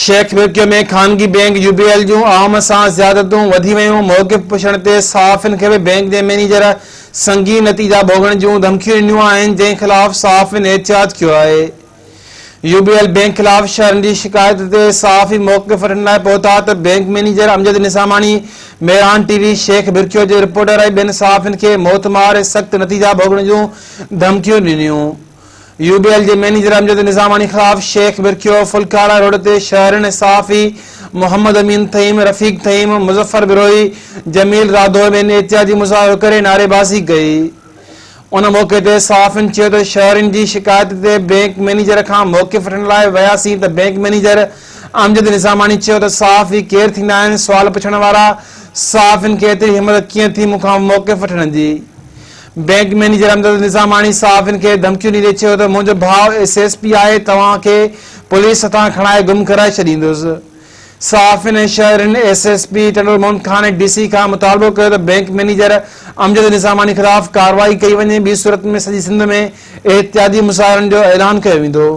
शेख बिरकियो में खानगी bank UBL जूं आम सां ज़्यादतूं वधी वयूं। मौक़िफ़ पुछण ते सहाफ़ियुनि खे बैंक जे मैनेजर संगीन नतीजा भोगण जूं धमकियूं ॾिनियूं आहिनि, जंहिं ख़िलाफ़ सहाफ़ियुनि एहतिजाज कयो आहे। यूबीएल बैंक ख़िलाफ़ शहरनि जी शिकायत ते सहाफ़ी मौक़िफ़ वठण लाइ पहुता त bank manager Amjad Nizamani, Mehran TV, Shaikh Birkio जे रिपोर्टर ऐं ॿियनि सहाफ़ियुनि खे मौतमार ऐं सख़्त नतीजा भोगण जूं धमकियूं ॾिनियूं। यूबीएल जे मैनेजर अमजद निसामानी ख़िलाफ़ शेख बिरकियो, फुलकारा रोड ते शहरनि सहाफ़ी मोहम्मद अमीन तहीम, रफ़ीक तहीम, मुज़फ़र बिरोही, जमील राधो ॿियनि एहतिजाजी मुज़ाहिरो करे नारेबाज़ी कई। उन मौक़े ते सहाफ़ियुनि चयो त शहरनि जी शिकायत ते बैंक मैनेजर खां मौक़िफ़ वठण लाइ वियासीं त बैंक मैनेजर अमजद निसामानी चयो त सहाफ़ी केरु थींदा आहिनि सुवाल पुछण वारा। सहाफ़ियुनि खे एतिरी हिमत कीअं थी मूंखां मौक़िफ़ वठण जी। बैंक मैनेजर अमजद निसामानी सहाफ़ियुनि खे धमकियूं ॾींदे चयो त मुंहिंजो भाउ एसएसपी आहे, तव्हांखे पुलिस हथां खणाए गुम कराए छॾींदुसि। सहाफ़ियुनि ऐं शहरनि एसएसपी टंडोर मोहम्मद खान ऐं डीसी खां मुतालबो कयो त बैंक मैनेजर अमजद निसामानी ख़िलाफ़ कार्रवाई कई वञे, ॿी सूरत में सॼी सिंध में एहतियाती मुज़ाहिरनि जो ऐलान कयो वेंदो।